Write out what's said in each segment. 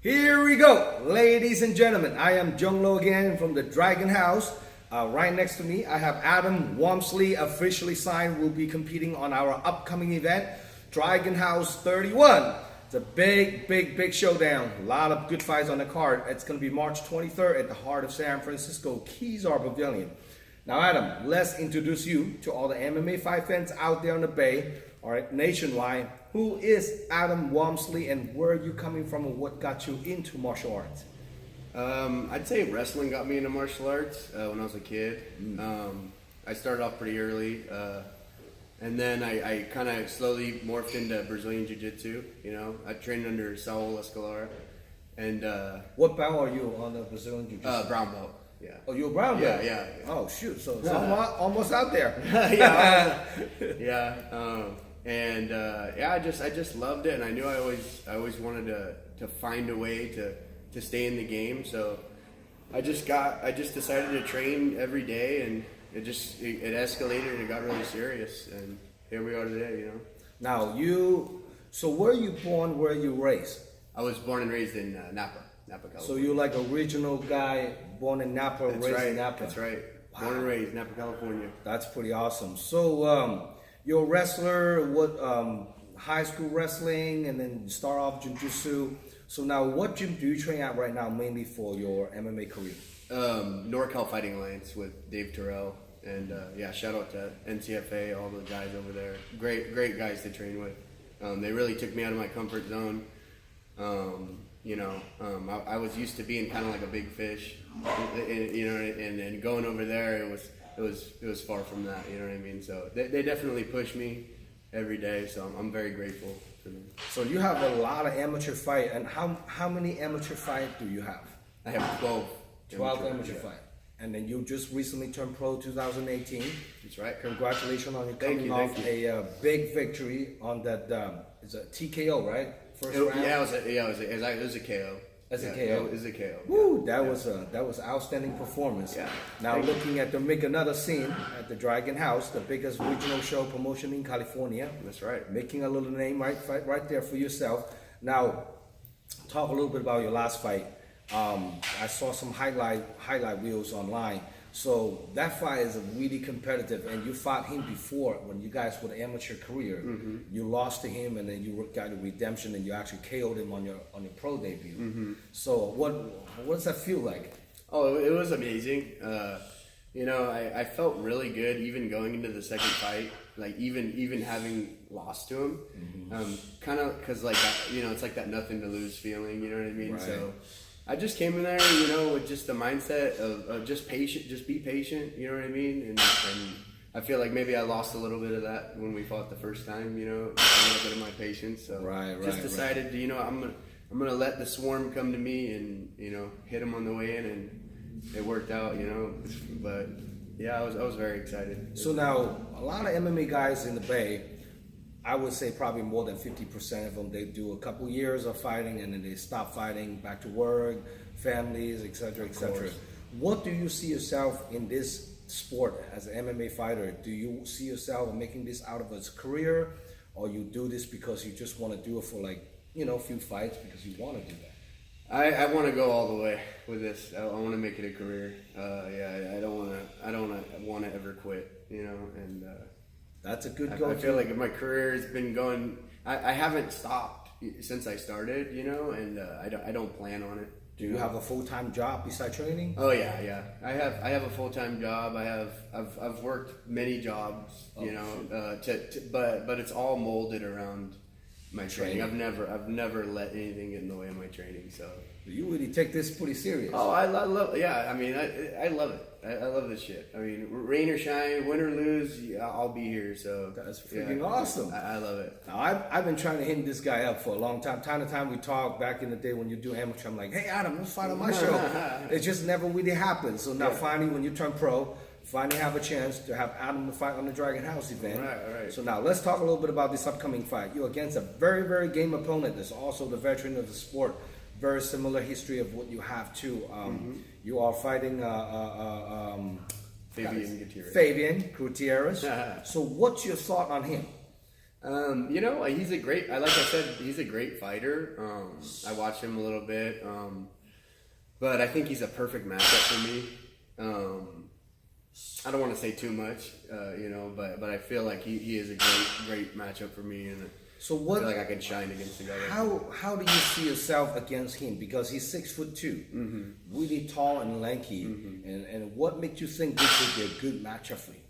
Here we go, ladies and gentlemen. I am Jung Lo again from the Dragon House. Right next to me, I have Adam Wamsley, officially signed, will be competing on our upcoming event, Dragon House 31. It's a big showdown. A lot of good fights on the card. It's going to be March 23rd at the heart of San Francisco Kezar Pavilion. Now, Adam, let's introduce you to all the MMA fight fans out there on the Bay, all right, nationwide. Who is Adam Wamsley and where are you coming from and what got you into martial arts? I'd say wrestling got me into martial arts when I was a kid. I started off pretty early, and then I kind of slowly morphed into Brazilian Jiu-Jitsu. You know, I trained under Saul Escalar. And what belt are you on the Brazilian Jiu-Jitsu? Brown belt. Yeah. Oh, you're a brown belt? Yeah. Oh, shoot. So it's almost out there. Yeah. I just loved it, and I knew I always wanted to find a way to stay in the game. So I just decided to train every day, and it escalated and it got really serious, and here we are today. You know. Now so where are you born? Where are you raised? I was born and raised in Napa, California. So you're like a regional guy, born in Napa, raised in Napa. That's right. Wow. Born and raised Napa, California. That's pretty awesome. So you're a wrestler. What high school wrestling, and then start off jiu-jitsu. So now, what gym do you train at right now, mainly for your MMA career? NorCal Fighting Alliance with Dave Terrell, and shout out to NCFA, all the guys over there. Great guys to train with. They really took me out of my comfort zone. I was used to being kind of like a big fish, and going over there, it was far from that. You know what I mean? So they definitely push me every day. So I'm very grateful for them. So you have a lot of amateur fight, and how many amateur fight do you have? I have 12. 12 amateur fight. And then you just recently turned pro 2018. That's right. Congratulations on you coming off a big victory on that. It's a TKO, right? First round. Yeah, it was a KO. As a KO. It was a KO. Woo! That was an outstanding performance. Yeah. Now looking at the Make Another Scene at the Dragon House, the biggest regional show promotion in California. That's right. Making a little name right there for yourself. Now, talk a little bit about your last fight. I saw some highlight reels online. So that fight is really competitive, and you fought him before when you guys were the amateur career. Mm-hmm. You lost to him, and then you got a redemption, and you actually KO'd him on your pro debut. Mm-hmm. So what does that feel like? Oh, it was amazing. I felt really good even going into the second fight, like even having lost to him, kind of because it's like that nothing to lose feeling. You know what I mean? Right. So I just came in there, with just the mindset of just be patient, you know what I mean? And I feel like maybe I lost a little bit of that when we fought the first time, a little bit of my patience. So just decided to, I'm gonna let the swarm come to me and, hit them on the way in, and it worked out, But yeah, I was very excited. So now a lot of MMA guys in the Bay, I would say probably more than 50% of them, they do a couple years of fighting and then they stop fighting, back to work, families, etc., etc. What do you see yourself in this sport as an MMA fighter? Do you see yourself making this out of a career, or you do this because you just want to do it for a few fights because you want to do that? I want to go all the way with this. I want to make it a career. I don't want to ever quit, and that's a good goal. I feel like my career has been going. I haven't stopped since I started, and I don't plan on it. Do you have a full-time job besides training? Oh yeah. I have a full-time job. I've worked many jobs, but it's all molded around my training. I've never let anything get in the way of my training. So you really take this pretty serious. Oh, I love. Yeah, I mean, I love it. I love this shit. I mean, rain or shine, win or lose, I'll be here. So that's freaking awesome. I love it. Now, I've been trying to hit this guy up for a long time. Time to time we talk. Back in the day when you do amateur, I'm like, hey Adam, let's fight on my show. It just never really happened. So now finally, when you turn pro, finally have a chance to have Adam to fight on the Dragon House event. Right. So now let's talk a little bit about this upcoming fight. You're against a very, very game opponent that's also the veteran of the sport. Very similar history of what you have too. You are fighting Fabian Gutierrez. Fabian Gutierrez. So what's your thought on him? You know, he's a great. Like I said, he's a great fighter. I watched him a little bit, but I think he's a perfect matchup for me. I don't want to say too much, you know, but I feel like he is a great matchup for me, and so what? I feel like I can shine against the guy. How do you see yourself against him? Because he's 6'2", really tall and lanky, and what makes you think this would be a good matchup for you?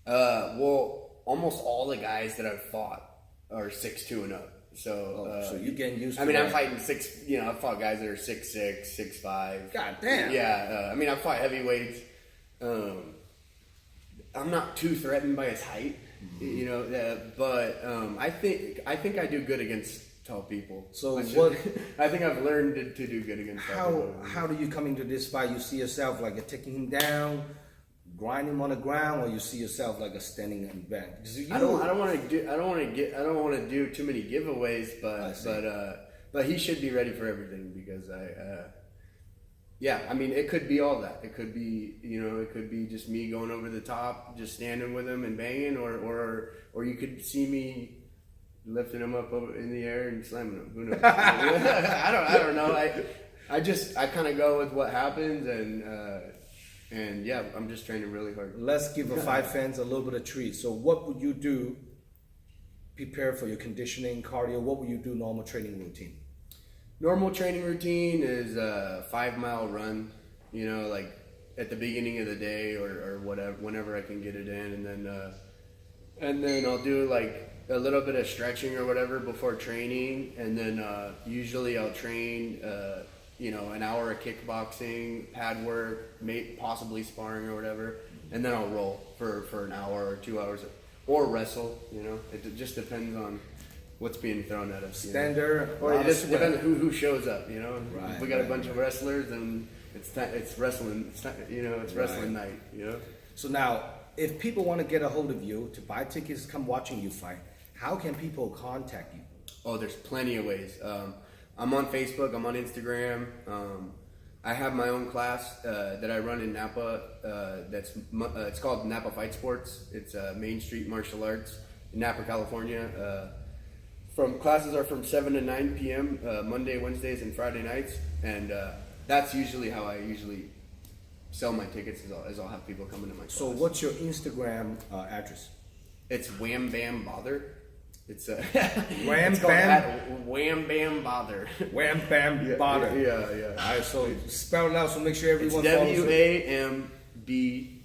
Well, almost all the guys that I've fought are 6'2" and up. So, so you're getting used to I mean, that. I'm fighting I've fought guys that are 6'6", 6'5". God damn. Yeah, I mean, I've fought heavyweights. I'm not too threatened by his height, you know, but I think I do good against tall people. So what? I think I've learned to do good against tall people. How do you come into this fight? You see yourself like a taking him down, grind him on the ground, or you see yourself like a standing and back? I don't want to do too many giveaways, but he should be ready for everything because yeah, I mean, it could be all that. It could be, you know, it could be just me going over the top, just standing with him and banging, or you could see me lifting him up in the air and slamming him. Who knows? I don't know. I kind of go with what happens, and yeah, I'm just training really hard. Let's give the fight fans a little bit of treat. So what would you do? Prepare for your conditioning, cardio. What would you do? Normal training routine. Normal training routine is a 5-mile run, you know, like at the beginning of the day or whatever, whenever I can get it in, and then I'll do like a little bit of stretching or whatever before training, and then usually I'll train, you know, an hour of kickboxing, pad work, possibly sparring or whatever, and then I'll roll for an hour or 2 hours, or wrestle, you know, it just depends on what's being thrown at us. Standard, or it just depends on who shows up. You know, right, if we got a bunch of wrestlers, and it's wrestling. It's wrestling night. You know. So now, if people want to get a hold of you to buy tickets, come watching you fight, how can people contact you? Oh, there's plenty of ways. I'm on Facebook. I'm on Instagram. I have my own class that I run in Napa. It's called Napa Fight Sports. It's Main Street Martial Arts in Napa, California. Classes are from 7 to 9 p.m. Monday, Wednesdays, and Friday nights, and that's usually how I usually sell my tickets. Is I'll have people come into my class. So what's your Instagram address? It's Wham Bam Bother. It's Wham Bam Wham Bam Bother. Wham Bam Bother. Yeah. All right, so spell it out so make sure everyone it's follows WAMB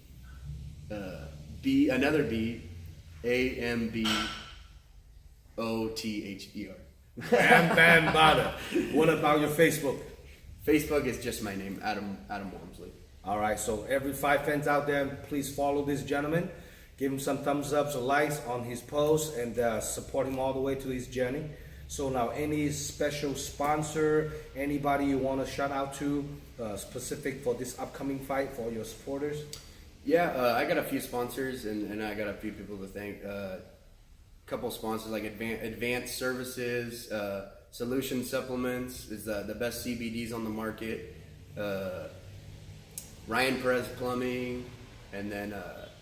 B another B AMB OTHER. Bam Bam Bother. What about your Facebook? Facebook is just my name, Adam Wamsley. All right, so every fight fans out there, please follow this gentleman. Give him some thumbs ups or likes on his posts, and support him all the way to his journey. So now, any special sponsor, anybody you want to shout out to, specific for this upcoming fight for your supporters? Yeah, I got a few sponsors, and I got a few people to thank. Couple sponsors like Advanced Services, Solution Supplements is the best CBDs on the market. Ryan Perez Plumbing, and then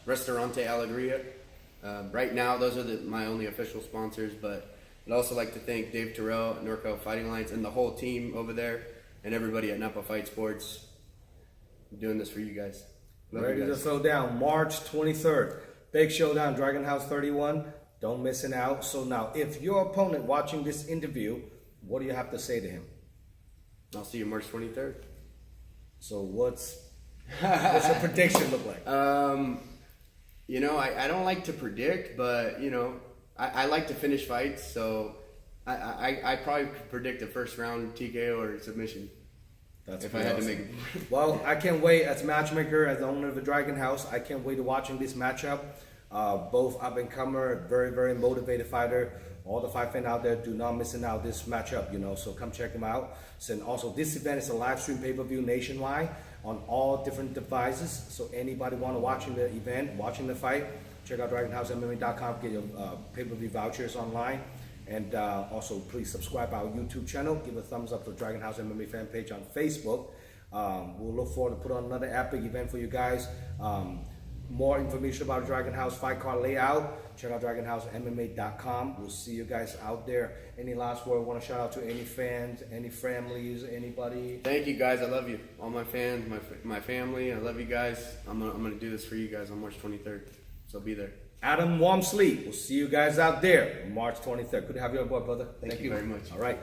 Restaurante Alegria. Right now, those are my only official sponsors, but I'd also like to thank Dave Terrell at NorCal Fighting Alliance and the whole team over there, and everybody at Napa Fight Sports. I'm doing this for you guys. Ready to throw down March 23rd. Big showdown, Dragon House 31. Don't miss it out. So now, if your opponent watching this interview, what do you have to say to him? I'll see you March 23rd. So what's the prediction look like? You know, I don't like to predict, but you know, I like to finish fights, so I probably could predict a first round TKO or submission. That's if I had to make it. Well, I can't wait as matchmaker, as the owner of the Dragon House. I can't wait to watching this matchup. Both up and comer, very, very motivated fighter. All the fight fans out there, do not miss out this matchup, you know, so come check them out. And also, this event is a live stream pay-per-view nationwide on all different devices. So anybody want to watching the event, watching the fight, check out DragonHouseMMA.com, get your pay-per-view vouchers online. And also, please subscribe our YouTube channel. Give a thumbs up to Dragon House MMA fan page on Facebook. We'll look forward to put on another epic event for you guys. more information about Dragon House fight card layout, check out DragonHouseMMA.com. We'll see you guys out there. Any last word? Want to shout out to any fans, any families, anybody? Thank you guys. I love you. All my fans, my family. I love you guys. I'm gonna do this for you guys on March 23rd. So be there. Adam Wamsley. We'll see you guys out there on March 23rd. Good to have you on board, brother. Thank you very much. All right.